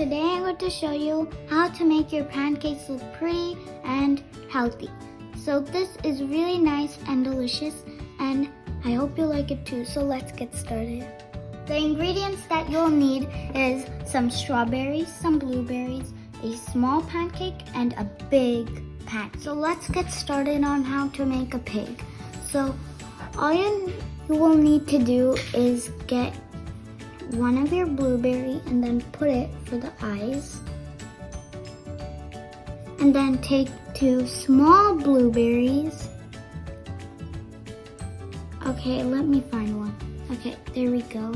today I'm going to show you how to make your pancakes look pretty and healthy. So this is really nice and delicious, and I hope you like it too. So let's get started. The ingredients that you'll need is some strawberries, some blueberries, a small pancake, and a big pan. So let's get started on how to make a pig. So all you will need to do is get one of your blueberry and then put it for the eyes. And then take 2 small blueberries. Okay, let me find one. Okay, there we go.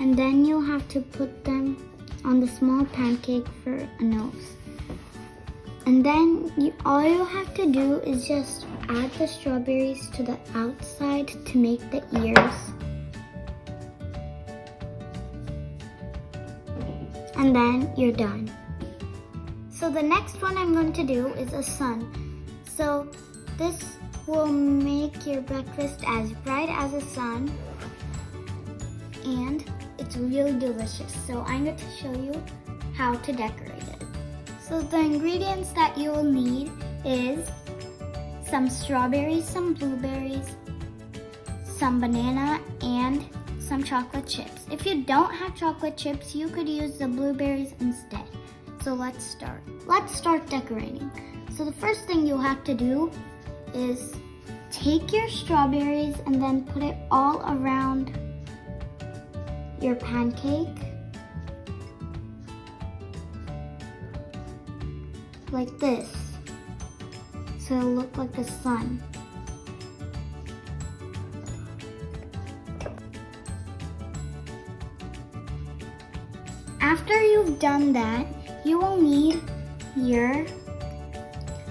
And then you'll have to put them on the small pancake for a nose. And then all you have to do is just add the strawberries to the outside to make the ears. And then you're done. So the next one I'm going to do is a sun. So this will make your breakfast as bright as a sun, and it's really delicious. So I'm going to show you how to decorate it. So the ingredients that you will need is some strawberries, some blueberries, some banana, and some chocolate chips. If you don't have chocolate chips, you could use the blueberries instead. So let's start. Let's start decorating. So the first thing you'll have to do is take your strawberries and then put it all around your pancake. Like this. So it'll look like the sun. After you've done that, you will need your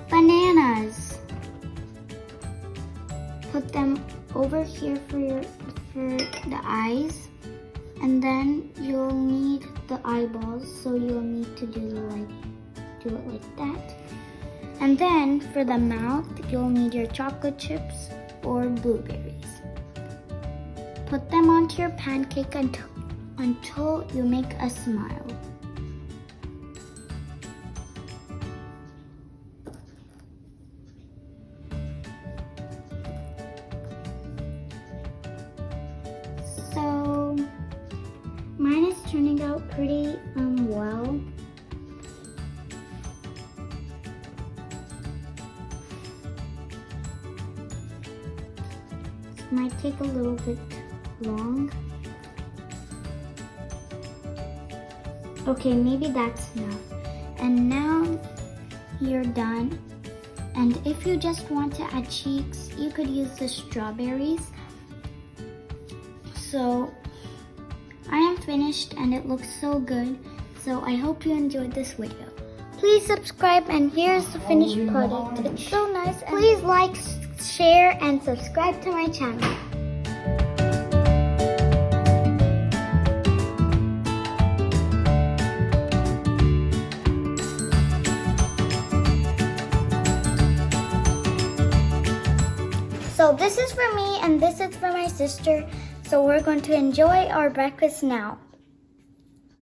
bananas. Put them over here for the eyes, and then you'll need the eyeballs, so you'll need to do it like that. And then for the mouth, you'll need your chocolate chips or blueberries. Put them onto your pancake until you make a smile. So mine is turning out pretty well. It might take a little bit long. Okay, maybe that's enough. And now you're done. And if you just want to add cheeks, you could use the strawberries. So I am finished and it looks so good. So I hope you enjoyed this video. Please subscribe, and here's the finished product. It's so nice. Please like, share, and subscribe to my channel. So this is for me and this is for my sister. So we're going to enjoy our breakfast now.